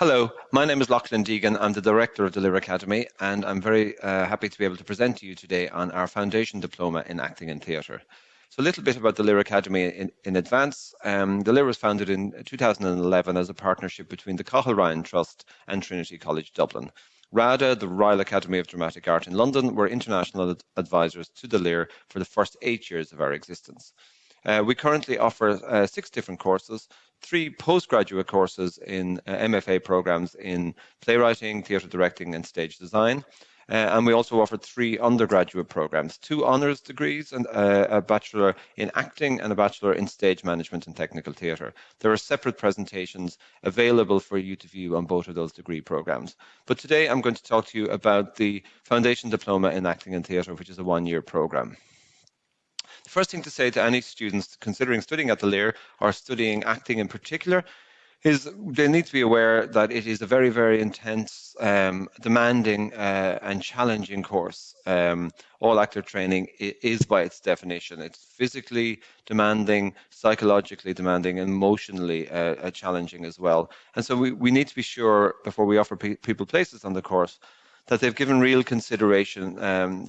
Hello, my name is Loughlin Deegan. I'm the director of the Lir Academy, and I'm very happy to be able to present to you today on our Foundation Diploma in Acting and Theatre. So a little bit about the Lir Academy in advance. The Lir was founded in 2011 as a partnership between the Cathal Ryan Trust and Trinity College Dublin. RADA, the Royal Academy of Dramatic Art in London, were international advisors to the Lir for the first 8 years of our existence. We currently offer 6 different courses, 3 postgraduate courses in MFA programs in playwriting, theatre directing and stage design. And we also offer 3 undergraduate programs, 2 honours degrees and a bachelor in acting and a bachelor in stage management and technical theatre. There are separate presentations available for you to view on both of those degree programs. But today I'm going to talk to you about the Foundation Diploma in Acting and Theatre, which is a 1-year program. The first thing to say to any students considering studying at the Lir or studying acting in particular is they need to be aware that it is a very, very intense, demanding and challenging course. All actor training is by its definition. It's physically demanding, psychologically demanding, and emotionally challenging as well. And so we need to be sure before we offer people places on the course that they've given real consideration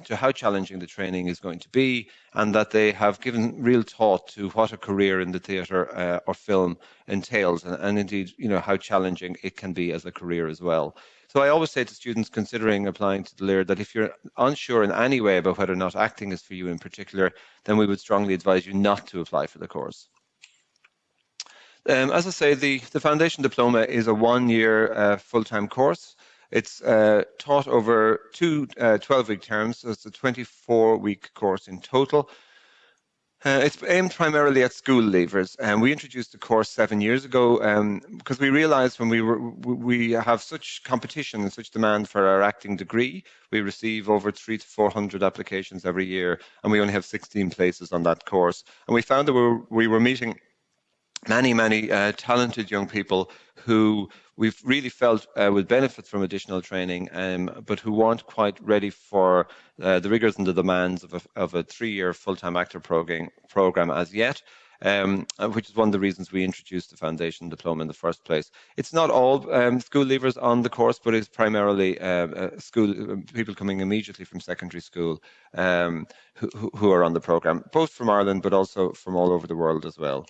to how challenging the training is going to be, and that they have given real thought to what a career in the theatre or film entails, and indeed, how challenging it can be as a career as well. So I always say to students considering applying to the Lir that if you're unsure in any way about whether or not acting is for you in particular, then we would strongly advise you not to apply for the course. As I say, the Foundation Diploma is a 1-year full-time course. It's taught over 2 12-week terms, so it's a 24-week course in total. It's aimed primarily at school leavers, and we introduced the course 7 years ago because we realized when we have such competition and such demand for our acting degree. We receive over 300 to 400 applications every year, and we only have 16 places on that course. And we found that we were meeting many talented young people who we've really felt would benefit from additional training, but who weren't quite ready for the rigors and the demands of a 3-year full-time actor program as yet, which is one of the reasons we introduced the Foundation Diploma in the first place. It's not all school leavers on the course, but it's primarily people coming immediately from secondary school who are on the program, both from Ireland, but also from all over the world as well.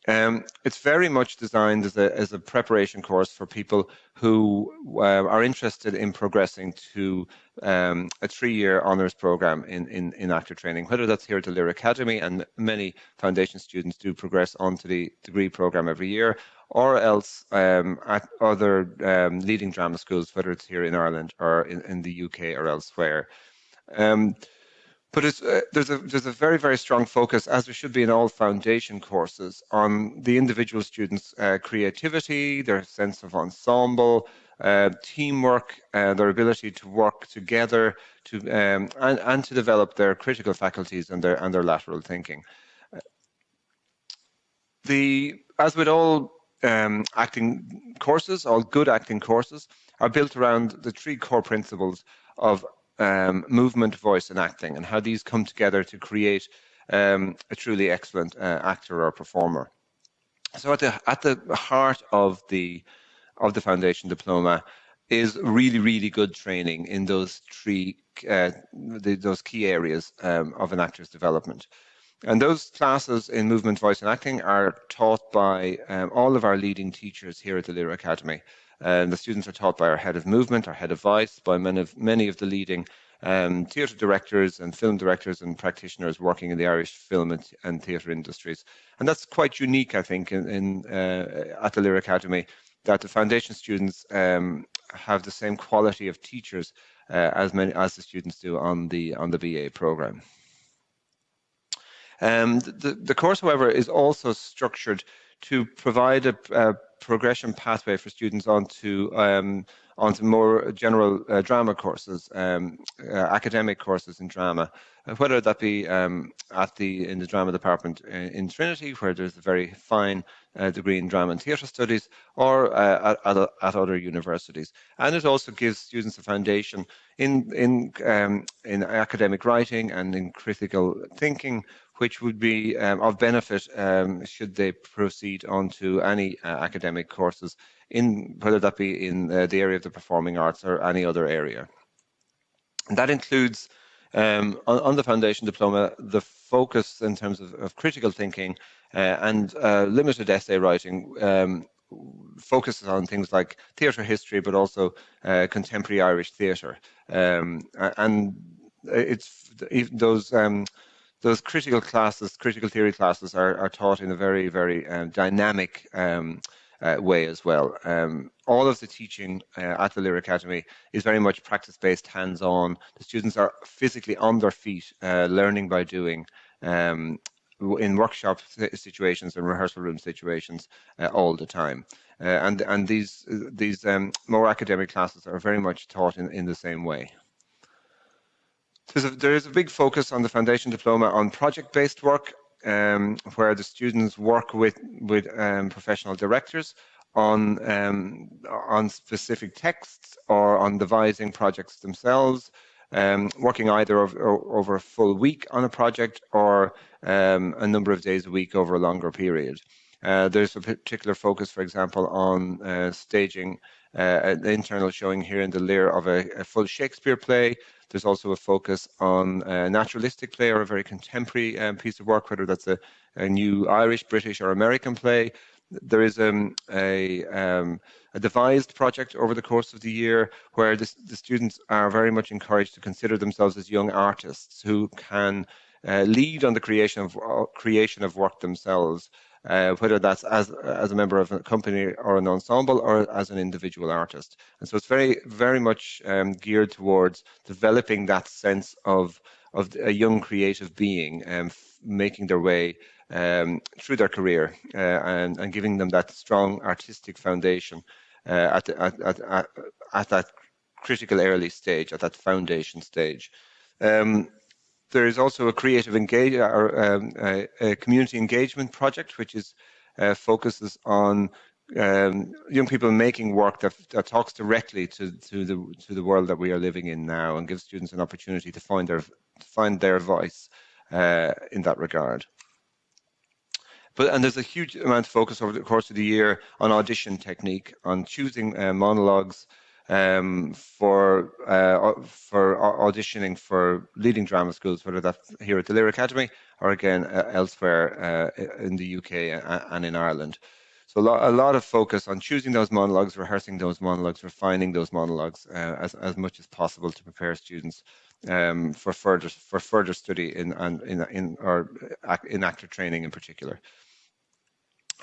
It's very much designed as a preparation course for people who are interested in progressing to a 3-year honours program in actor training, whether that's here at the Lir Academy, and many foundation students do progress onto the degree program every year, or else at other leading drama schools, whether it's here in Ireland or in the UK or elsewhere. But there's a very, very strong focus, as there should be in all foundation courses, on the individual students' creativity, their sense of ensemble, teamwork, their ability to work together, and to develop their critical faculties and their lateral thinking. As with all acting courses, all good acting courses are built around the 3 core principles of movement, voice, and acting, and how these come together to create a truly excellent actor or performer. So at the heart of the Foundation Diploma is really good training in those 3 those key areas of an actor's development. And those classes in movement, voice, and acting are taught by all of our leading teachers here at the Lir Academy. The students are taught by our head of movement, our head of voice, by many of the leading theatre directors and film directors and practitioners working in the Irish film and theatre industries. And that's quite unique, I think, at the Lir Academy, that the foundation students have the same quality of teachers as the students do on the BA program. The course, however, is also structured to provide a progression pathway for students onto more general drama courses, academic courses in drama, whether that be in the drama department in Trinity, where there's a very fine degree in drama and theatre studies, or at other universities. And it also gives students a foundation in academic writing and in critical thinking, which would be of benefit should they proceed on to any academic courses in whether that be in the area of the performing arts or any other area. And that includes, on the Foundation Diploma, the focus in terms of critical thinking and limited essay writing focuses on things like theatre history, but also contemporary Irish theatre. And it's those critical classes, critical theory classes, are taught in a very, very dynamic way as well. All of the teaching at the Lir Academy is very much practice-based, hands-on. The students are physically on their feet, learning by doing, in workshop situations and rehearsal room situations all the time. And these more academic classes are very much taught in the same way. There is a big focus on the Foundation Diploma on project-based work, where the students work with professional directors on specific texts or on devising projects themselves, working either over a full week on a project or a number of days a week over a longer period. There's a particular focus, for example, on staging an internal showing here in the Lir of a full Shakespeare play. There's also a focus on a naturalistic play or a very contemporary piece of work, whether that's a new Irish, British, or American play. There is a devised project over the course of the year where the students are very much encouraged to consider themselves as young artists who can lead on the creation of work themselves, whether that's as a member of a company or an ensemble or as an individual artist. And so it's very, very much geared towards developing that sense of a young creative being making their way through their career and giving them that strong artistic foundation at that critical early stage, at that foundation stage. There is also a creative a community engagement project, which is focuses on young people making work that talks directly to the world that we are living in now, and gives students an opportunity to find their voice in that regard. And there's a huge amount of focus over the course of the year on audition technique, on choosing monologues for auditioning for leading drama schools, whether that's here at the Lir Academy or again elsewhere in the UK and in Ireland. So a lot of focus on choosing those monologues, rehearsing those monologues, refining those monologues as much as possible to prepare students for further study in actor training in particular.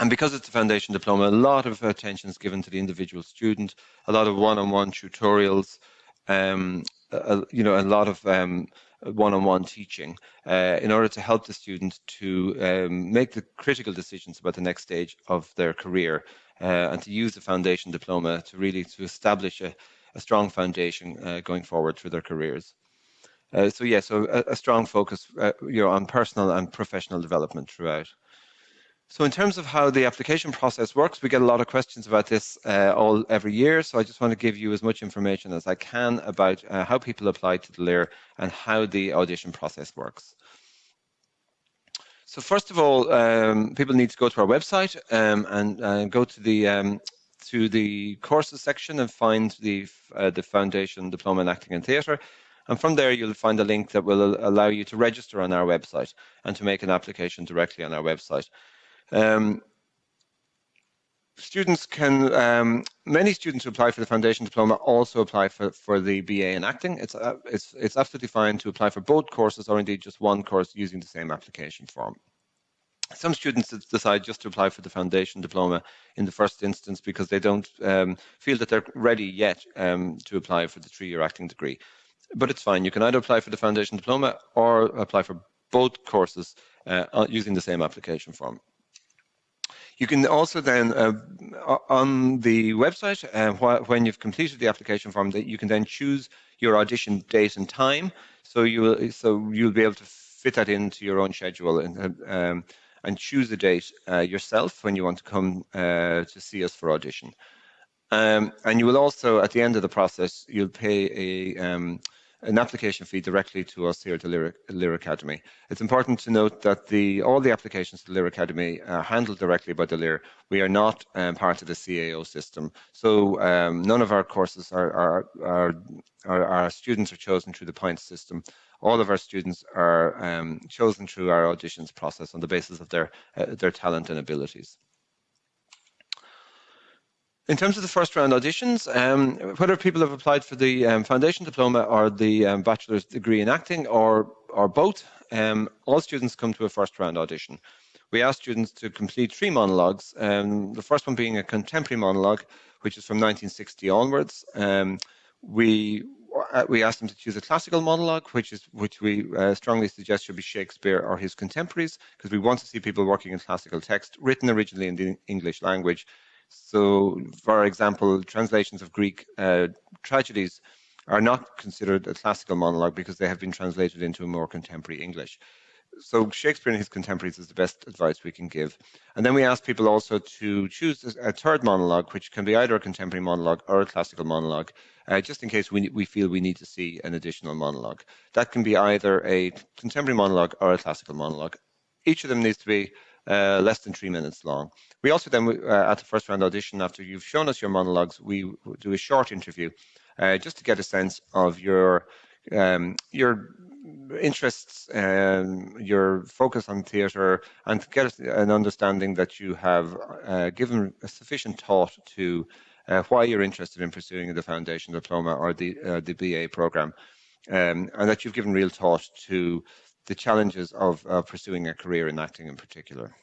And because it's a Foundation Diploma, a lot of attention is given to the individual student, a lot of one-on-one tutorials, a lot of one-on-one teaching in order to help the student to make the critical decisions about the next stage of their career and to use the Foundation Diploma to establish a strong foundation going forward through their careers. So a strong focus on personal and professional development throughout. So in terms of how the application process works, we get a lot of questions about this every year. So I just want to give you as much information as I can about how people apply to the Lir and how the audition process works. So first of all, people need to go to our website and go to the courses section and find the Foundation Diploma in Acting and Theatre. And from there, you'll find a link that will allow you to register on our website and to make an application directly on our website. Many students who apply for the Foundation Diploma also apply for the BA in Acting. It's absolutely fine to apply for both courses or indeed just one course using the same application form. Some students decide just to apply for the Foundation Diploma in the first instance because they don't feel that they're ready yet to apply for the 3-year acting degree. But it's fine. You can either apply for the Foundation Diploma or apply for both courses using the same application form. You can also then, on the website, when you've completed the application form, that you can then choose your audition date and time. So you'll be able to fit that into your own schedule and choose a date yourself when you want to come to see us for audition. And you will also, at the end of the process, you'll pay an application fee directly to us here at the Lir Academy. It's important to note that all the applications to the Lir Academy are handled directly by the Lir. We are not part of the CAO system, so none of our courses our students are chosen through the points system. All of our students are chosen through our auditions process on the basis of their talent and abilities. In terms of the first round auditions, whether people have applied for the Foundation Diploma or the Bachelor's degree in acting or both, all students come to a first round audition. We ask students to complete 3 monologues, the first one being a contemporary monologue, which is from 1960 onwards. We ask them to choose a classical monologue, which we strongly suggest should be Shakespeare or his contemporaries, because we want to see people working in classical text, written originally in the English language. So, for example, translations of Greek tragedies are not considered a classical monologue because they have been translated into a more contemporary English. So Shakespeare and his contemporaries is the best advice we can give. And then we ask people also to choose a third monologue, which can be either a contemporary monologue or a classical monologue, just in case we feel we need to see an additional monologue. That can be either a contemporary monologue or a classical monologue. Each of them needs to be less than 3 minutes long. We also then, at the first round audition, after you've shown us your monologues, we do a short interview just to get a sense of your interests, your focus on theatre, and to get an understanding that you have given a sufficient thought to why you're interested in pursuing the Foundation Diploma or the BA programme, and that you've given real thought to the challenges of pursuing a career in acting in particular.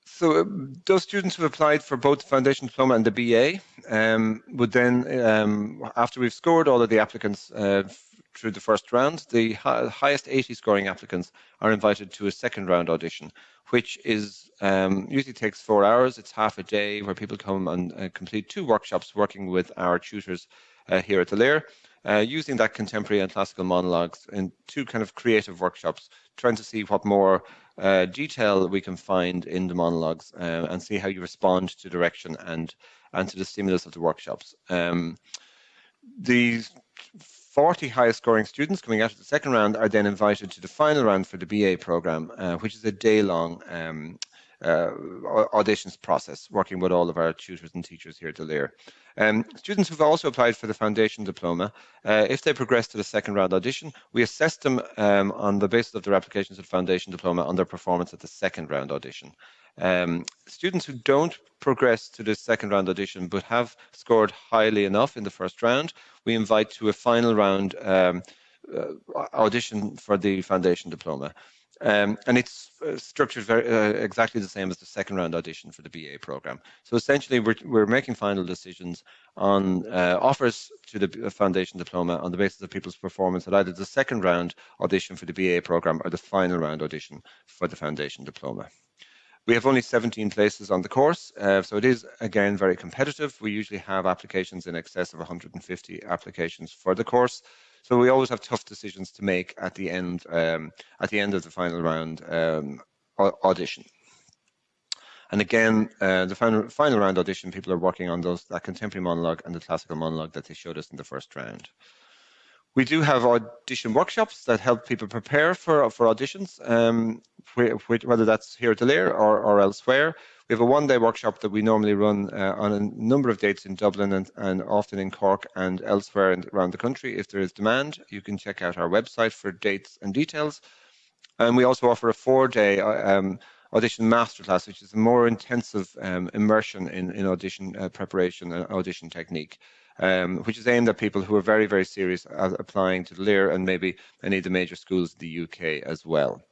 So those students who applied for both the Foundation Diploma and the BA would then, after we've scored all of the applicants through the first round, the highest 80 scoring applicants are invited to a second round audition, which is usually takes 4 hours. It's half a day where people come and complete 2 workshops working with our tutors here at the Lir, using that contemporary and classical monologues in 2 kind of creative workshops, trying to see what more detail we can find in the monologues and see how you respond to direction and to the stimulus of the workshops. The 40 highest scoring students coming out of the second round are then invited to the final round for the BA programme, which is a day-long auditions process, working with all of our tutors and teachers here at the Lir. Students who've also applied for the Foundation Diploma, if they progress to the second round audition, we assess them on the basis of their applications to the Foundation Diploma on their performance at the second round audition. Students who don't progress to the second round audition but have scored highly enough in the first round, we invite to a final round audition for the Foundation Diploma. And it's structured exactly the same as the second round audition for the BA programme. So essentially, we're making final decisions on offers to the Foundation Diploma on the basis of people's performance at either the second round audition for the BA programme or the final round audition for the Foundation Diploma. We have only 17 places on the course, so it is, again, very competitive. We usually have applications in excess of 150 applications for the course. So we always have tough decisions to make at the end of the final round audition. And again, the final round audition, people are working on that contemporary monologue and the classical monologue that they showed us in the first round. We do have audition workshops that help people prepare for auditions, whether that's here at the Lir or elsewhere. We have a one-day workshop that we normally run on a number of dates in Dublin and often in Cork and elsewhere around the country. If there is demand, you can check out our website for dates and details. And we also offer a 4-day audition masterclass, which is a more intensive immersion in audition preparation and audition technique, which is aimed at people who are very, very serious at applying to the Lir and maybe any of the major schools in the UK as well.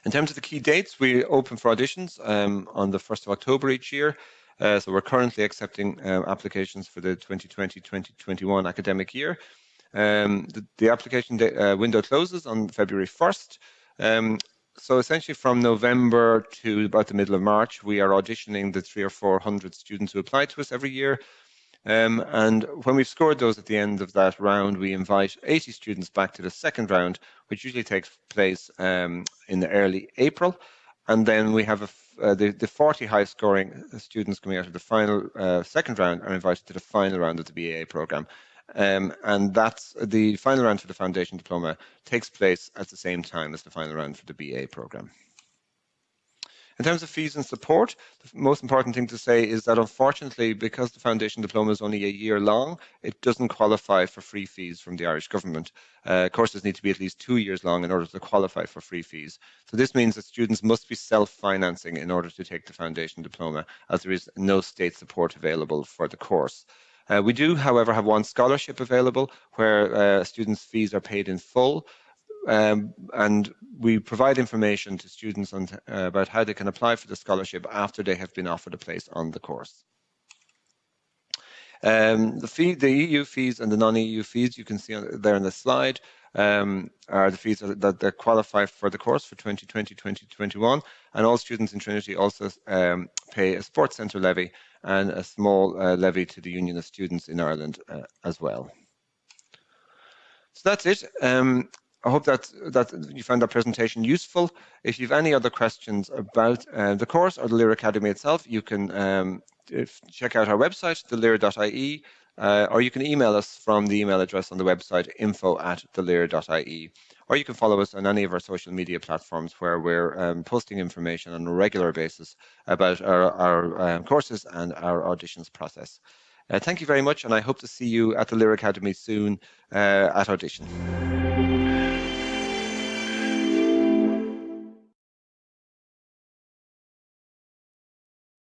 In terms of the key dates, we open for auditions on the 1st of October each year. So we're currently accepting applications for the 2020-2021 academic year. The application window closes on February 1st. So essentially from November to about the middle of March, we are auditioning the 300 or 400 students who apply to us every year. And when we've scored those at the end of that round, we invite 80 students back to the second round, which usually takes place in early April. And then we have the 40 high-scoring students coming out of the final second round are invited to the final round of the BA program. And that's the final round for the Foundation Diploma takes place at the same time as the final round for the BA program. In terms of fees and support, the most important thing to say is that unfortunately, because the Foundation Diploma is only a year long, it doesn't qualify for free fees from the Irish government. Courses need to be at least 2 years long in order to qualify for free fees. So this means that students must be self-financing in order to take the Foundation Diploma, as there is no state support available for the course. We do, however, have one scholarship available where students' fees are paid in full. And we provide information to students on, about how they can apply for the scholarship after they have been offered a place on the course. The EU fees and the non-EU fees you can see there on the slide are the fees that qualify for the course for 2020-2021, and all students in Trinity also pay a sports centre levy and a small levy to the Union of Students in Ireland as well. So that's it. I hope that you found that presentation useful. If you have any other questions about the course or the Lir Academy itself, you can check out our website, thelir.ie, or you can email us from the email address on the website, info@thelir.ie, or you can follow us on any of our social media platforms where we're posting information on a regular basis about our courses and our auditions process. Thank you very much, and I hope to see you at the Lir Academy soon at Audition.